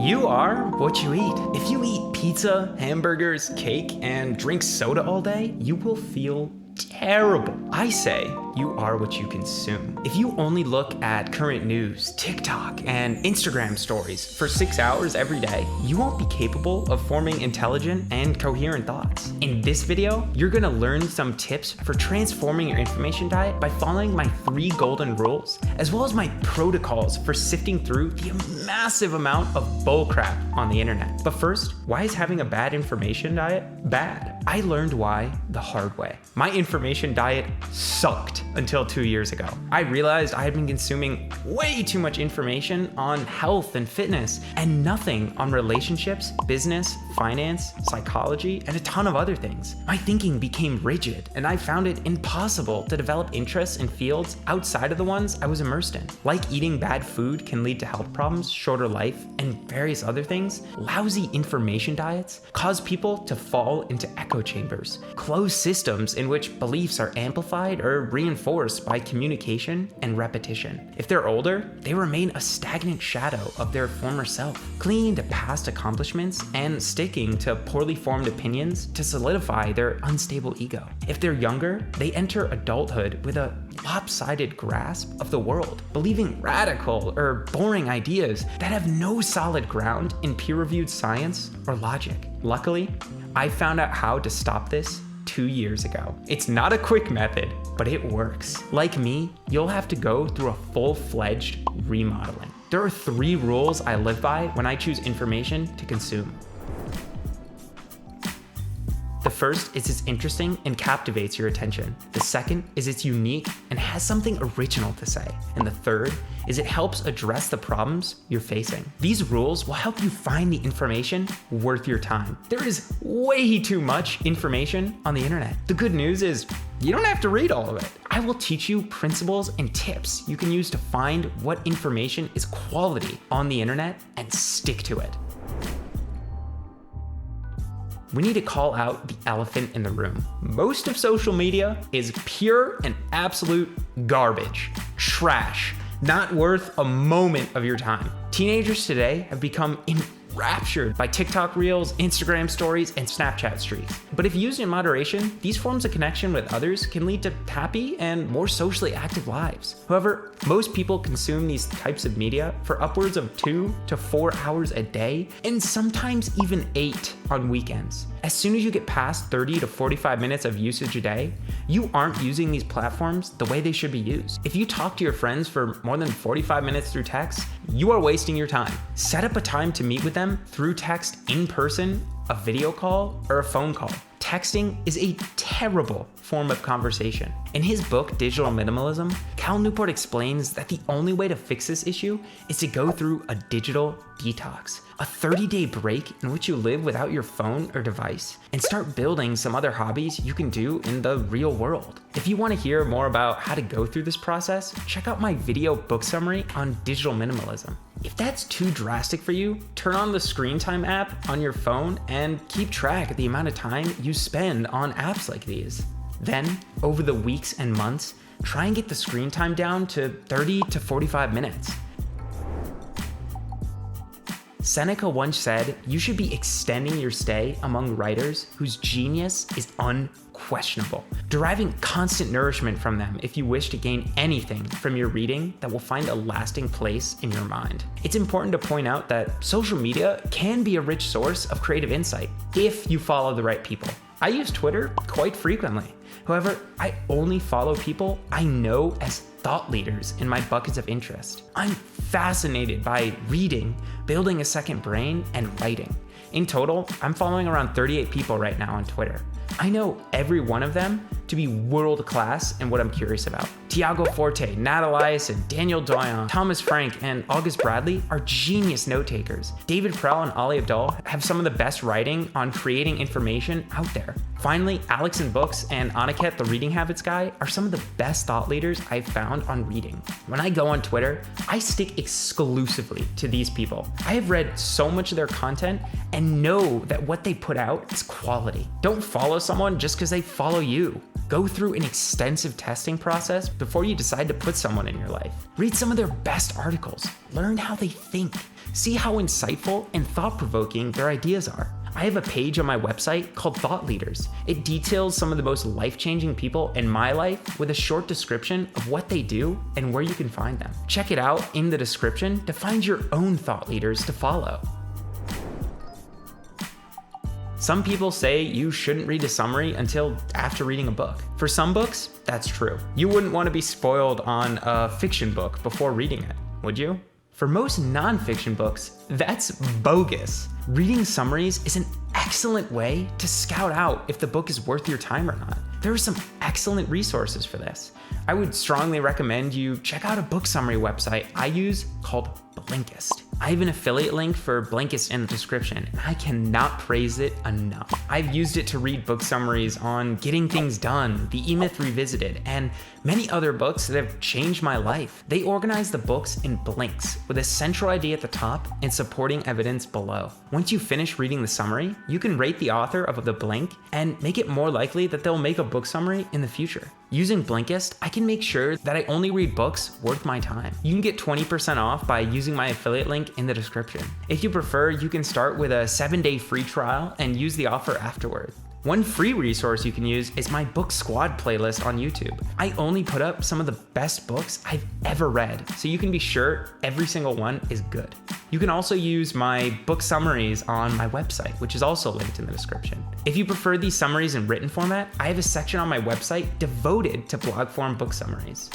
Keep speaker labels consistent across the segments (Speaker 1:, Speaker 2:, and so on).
Speaker 1: You are what you eat. If you eat pizza, hamburgers, cake, and drink soda all day, you will feel terrible. I say you are what you consume. If you only look at current news, TikTok, and Instagram stories for 6 hours every day, you won't be capable of forming intelligent and coherent thoughts. In this video, you're gonna learn some tips for transforming your information diet by following my 3 golden rules, as well as my protocols for sifting through the massive amount of bullcrap on the internet. But first, why is having a bad information diet bad? I learned why the hard way. My information diet sucked until 2 years ago. I realized I had been consuming way too much information on health and fitness and nothing on relationships, business, finance, psychology, and a ton of other things. My thinking became rigid, and I found it impossible to develop interests in fields outside of the ones I was immersed in. Like eating bad food can lead to health problems, shorter life, and various other things, lousy information diets cause people to fall into echo chambers, closed systems in which beliefs are amplified or reinforced by communication and repetition. If they're older, they remain a stagnant shadow of their former self, clinging to past accomplishments and sticking to poorly formed opinions to solidify their unstable ego. If they're younger, they enter adulthood with a lopsided grasp of the world, believing radical or boring ideas that have no solid ground in peer-reviewed science or logic. Luckily, I found out how to stop this 2 years ago. It's not a quick method, but it works. Like me, you'll have to go through a full-fledged remodeling. There are 3 rules I live by when I choose information to consume. The first is it's interesting and captivates your attention. The second is it's unique and has something original to say. And the third is it helps address the problems you're facing. These rules will help you find the information worth your time. There is way too much information on the internet. The good news is you don't have to read all of it. I will teach you principles and tips you can use to find what information is quality on the internet and stick to it. We need to call out the elephant in the room. Most of social media is pure and absolute garbage, trash, not worth a moment of your time. Teenagers today have become enraptured by TikTok Reels, Instagram Stories, and Snapchat Streaks. But if used in moderation, these forms of connection with others can lead to happy and more socially active lives. However, most people consume these types of media for upwards of 2 to 4 hours a day, and sometimes even 8 on weekends. As soon as you get past 30 to 45 minutes of usage a day, you aren't using these platforms the way they should be used. If you talk to your friends for more than 45 minutes through text, you are wasting your time. Set up a time to meet with them through text in person, a video call, or a phone call. Texting is a terrible form of conversation. In his book, Digital Minimalism, Cal Newport explains that the only way to fix this issue is to go through a digital detox, a 30-day break in which you live without your phone or device, and start building some other hobbies you can do in the real world. If you want to hear more about how to go through this process, check out my video book summary on digital minimalism. If that's too drastic for you, turn on the screen time app on your phone and keep track of the amount of time you spend on apps like these. Then, over the weeks and months, try and get the screen time down to 30 to 45 minutes. Seneca once said, you should be extending your stay among writers whose genius is unquestionable, deriving constant nourishment from them if you wish to gain anything from your reading that will find a lasting place in your mind. It's important to point out that social media can be a rich source of creative insight if you follow the right people. I use Twitter quite frequently. However, I only follow people I know as thought leaders in my buckets of interest. I'm fascinated by reading, building a second brain, and writing. In total, I'm following around 38 people right now on Twitter. I know every one of them to be world class in what I'm curious about. Tiago Forte, Nat Eliason, Daniel Doyon, Thomas Frank, and August Bradley are genius note takers. David Prell and Ali Abdul have some of the best writing on creating information out there. Finally, Alex in Books and Aniket, the Reading Habits guy, are some of the best thought leaders I've found on reading. When I go on Twitter, I stick exclusively to these people. I have read so much of their content and know that what they put out is quality. Don't follow someone just because they follow you. Go through an extensive testing process before you decide to put someone in your life. Read some of their best articles. Learn how they think. See how insightful and thought-provoking their ideas are. I have a page on my website called Thought Leaders. It details some of the most life-changing people in my life with a short description of what they do and where you can find them. Check it out in the description to find your own thought leaders to follow. Some people say you shouldn't read a summary until after reading a book. For some books, that's true. You wouldn't want to be spoiled on a fiction book before reading it, would you? For most nonfiction books, that's bogus. Reading summaries is an excellent way to scout out if the book is worth your time or not. There are some excellent resources for this. I would strongly recommend you check out a book summary website I use called Blinkist. I have an affiliate link for Blinkist in the description, and I cannot praise it enough. I've used it to read book summaries on Getting Things Done, The E-Myth Revisited, and many other books that have changed my life. They organize the books in blinks with a central idea at the top and supporting evidence below. Once you finish reading the summary, you can rate the author of the blink and make it more likely that they'll make a book summary in the future. Using Blinkist, I can make sure that I only read books worth my time. You can get 20% off by using my affiliate link in the description. If you prefer, you can start with a 7-day free trial and use the offer afterward. One free resource you can use is my Book Squad playlist on YouTube. I only put up some of the best books I've ever read, so you can be sure every single one is good. You can also use my book summaries on my website, which is also linked in the description. If you prefer these summaries in written format, I have a section on my website devoted to blog form book summaries.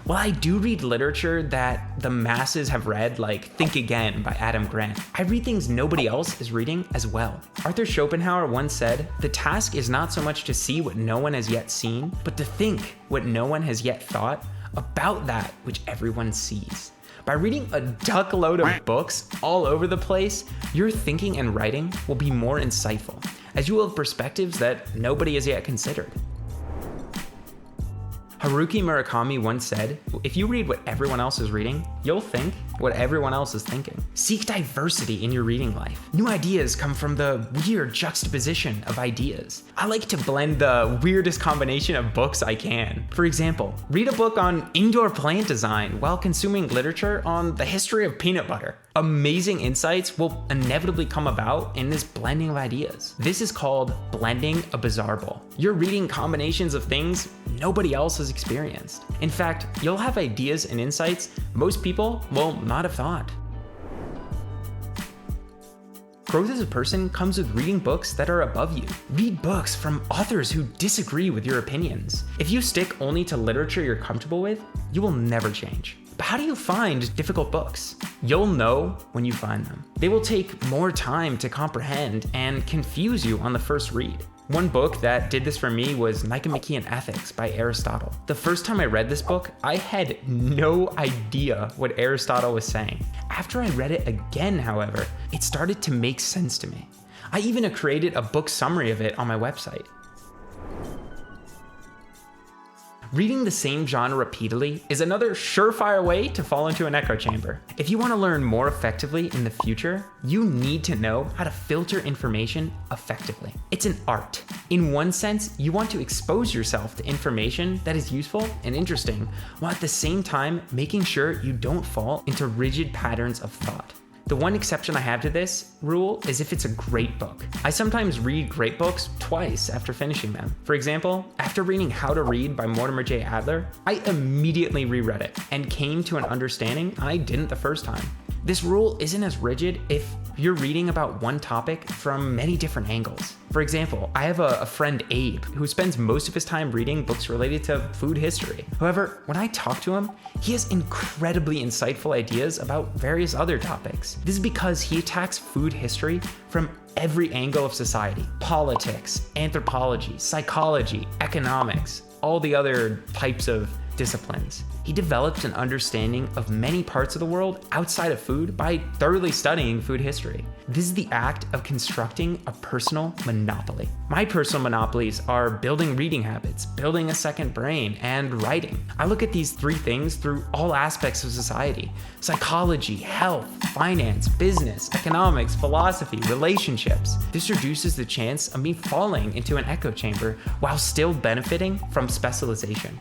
Speaker 1: While I do read literature that the masses have read, like Think Again by Adam Grant, I read things nobody else is reading as well. Arthur Schopenhauer once said, "The task is not so much to see what no one has yet seen, but to think what no one has yet thought about that which everyone sees." By reading a duckload of books all over the place, your thinking and writing will be more insightful, as you will have perspectives that nobody has yet considered. Haruki Murakami once said, "If you read what everyone else is reading, you'll think what everyone else is thinking." Seek diversity in your reading life. New ideas come from the weird juxtaposition of ideas. I like to blend the weirdest combination of books I can. For example, read a book on indoor plant design while consuming literature on the history of peanut butter. Amazing insights will inevitably come about in this blending of ideas. This is called blending a Bizzare bowl. You're reading combinations of things nobody else has experienced. In fact, you'll have ideas and insights most people will not have thought. Growth as a person comes with reading books that are above you. Read books from authors who disagree with your opinions. If you stick only to literature you're comfortable with, you will never change. But how do you find difficult books? You'll know when you find them. They will take more time to comprehend and confuse you on the first read. One book that did this for me was Nicomachean Ethics by Aristotle. The first time I read this book, I had no idea what Aristotle was saying. After I read it again, however, it started to make sense to me. I even created a book summary of it on my website. Reading the same genre repeatedly is another surefire way to fall into an echo chamber. If you want to learn more effectively in the future, you need to know how to filter information effectively. It's an art. In one sense, you want to expose yourself to information that is useful and interesting, while at the same time making sure you don't fall into rigid patterns of thought. The one exception I have to this rule is if it's a great book. I sometimes read great books twice after finishing them. For example, after reading How to Read by Mortimer J. Adler, I immediately reread it and came to an understanding I didn't the first time. This rule isn't as rigid if you're reading about one topic from many different angles. For example, I have a friend, Abe, who spends most of his time reading books related to food history. However, when I talk to him, he has incredibly insightful ideas about various other topics. This is because he attacks food history from every angle of society: politics, anthropology, psychology, economics, all the other types of disciplines. He developed an understanding of many parts of the world outside of food by thoroughly studying food history. This is the act of constructing a personal monopoly. My personal monopolies are building reading habits, building a second brain, and writing. I look at these three things through all aspects of society: psychology, health, finance, business, economics, philosophy, relationships. This reduces the chance of me falling into an echo chamber while still benefiting from specialization.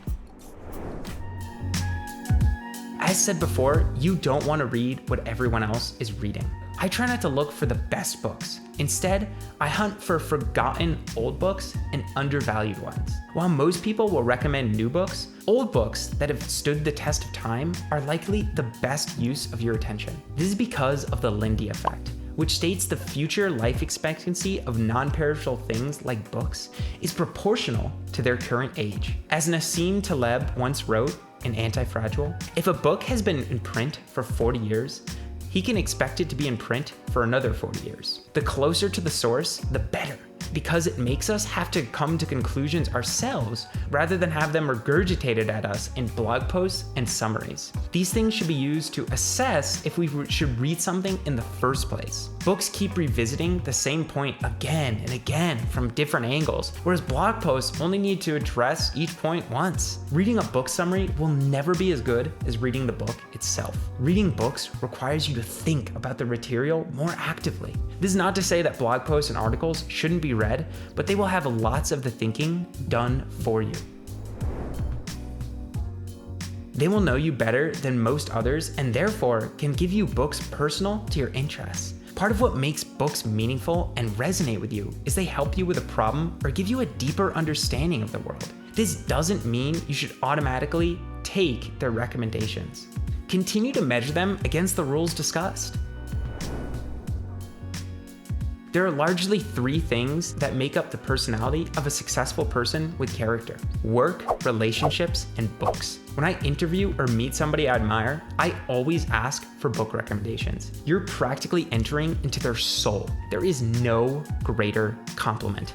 Speaker 1: As said before, you don't want to read what everyone else is reading. I try not to look for the best books. Instead, I hunt for forgotten old books and undervalued ones. While most people will recommend new books, old books that have stood the test of time are likely the best use of your attention. This is because of the Lindy effect, which states the future life expectancy of non-perishable things like books is proportional to their current age. As Nassim Taleb once wrote in Anti-Fragile, if a book has been in print for 40 years, he can expect it to be in print for another 40 years. The closer to the source, the better, because it makes us have to come to conclusions ourselves rather than have them regurgitated at us in blog posts and summaries. These things should be used to assess if we should read something in the first place. Books keep revisiting the same point again and again from different angles, whereas blog posts only need to address each point once. Reading a book summary will never be as good as reading the book itself. Reading books requires you to think about the material more actively. This is not to say that blog posts and articles shouldn't be read, but they will have lots of the thinking done for you. They will know you better than most others and therefore can give you books personal to your interests. Part of what makes books meaningful and resonate with you is they help you with a problem or give you a deeper understanding of the world. This doesn't mean you should automatically take their recommendations. Continue to measure them against the rules discussed. There are largely three things that make up the personality of a successful person with character: work, relationships, and books. When I interview or meet somebody I admire, I always ask for book recommendations. You're practically entering into their soul. There is no greater compliment.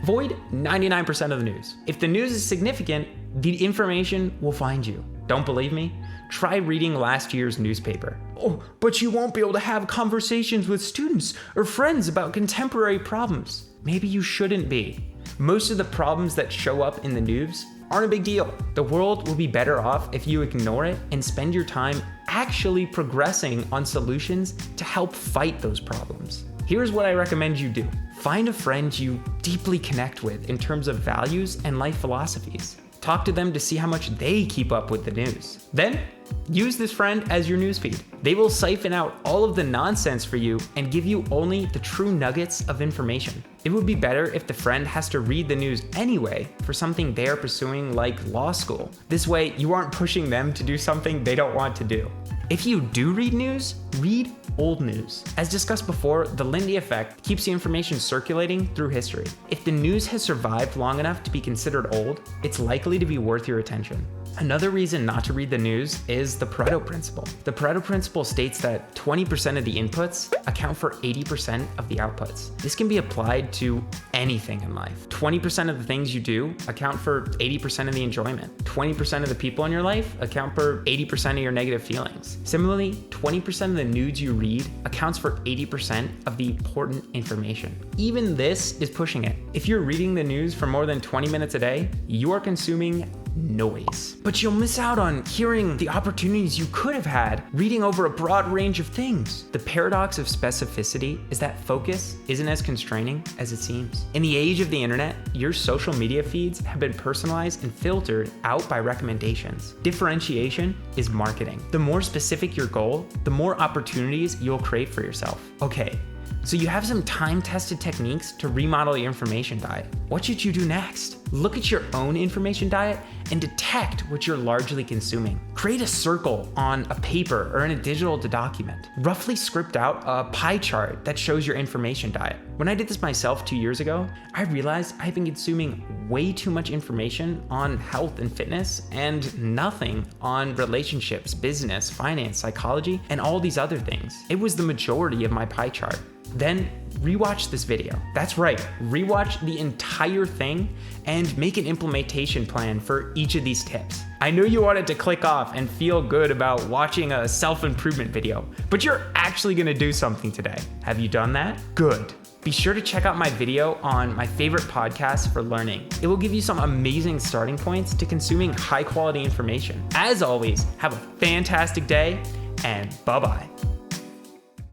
Speaker 1: Avoid 99% of the news. If the news is significant, the information will find you. Don't believe me? Try reading last year's newspaper. Oh, but you won't be able to have conversations with students or friends about contemporary problems. Maybe you shouldn't be. Most of the problems that show up in the news aren't a big deal. The world will be better off if you ignore it and spend your time actually progressing on solutions to help fight those problems. Here's what I recommend you do. Find a friend you deeply connect with in terms of values and life philosophies. Talk to them to see how much they keep up with the news. Then, use this friend as your newsfeed. They will siphon out all of the nonsense for you and give you only the true nuggets of information. It would be better if the friend has to read the news anyway for something they are pursuing, like law school. This way, you aren't pushing them to do something they don't want to do. If you do read news, read old news. As discussed before, the Lindy effect keeps the information circulating through history. If the news has survived long enough to be considered old, it's likely to be worth your attention. Another reason not to read the news is the Pareto principle. The Pareto principle states that 20% of the inputs account for 80% of the outputs. This can be applied to anything in life. 20% of the things you do account for 80% of the enjoyment. 20% of the people in your life account for 80% of your negative feelings. Similarly, 20% of the news you read accounts for 80% of the important information. Even this is pushing it. If you're reading the news for more than 20 minutes a day, you are consuming noise. But you'll miss out on hearing the opportunities you could have had reading over a broad range of things. The paradox of specificity is that focus isn't as constraining as it seems. In the age of the internet, your social media feeds have been personalized and filtered out by recommendations. Differentiation is marketing. The more specific your goal, the more opportunities you'll create for yourself. Okay, so you have some time-tested techniques to remodel your information diet. What should you do next? Look at your own information diet and detect what you're largely consuming. Create a circle on a paper or in a digital document. Roughly script out a pie chart that shows your information diet. When I did this myself 2 years ago, I realized I've been consuming way too much information on health and fitness and nothing on relationships, business, finance, psychology, and all these other things. It was the majority of my pie chart. Then rewatch this video. That's right, rewatch the entire thing and make an implementation plan for each of these tips. I know you wanted to click off and feel good about watching a self-improvement video, but you're actually gonna do something today. Have you done that? Good. Be sure to check out my video on my favorite podcasts for learning. It will give you some amazing starting points to consuming high quality information. As always, have a fantastic day and bye-bye.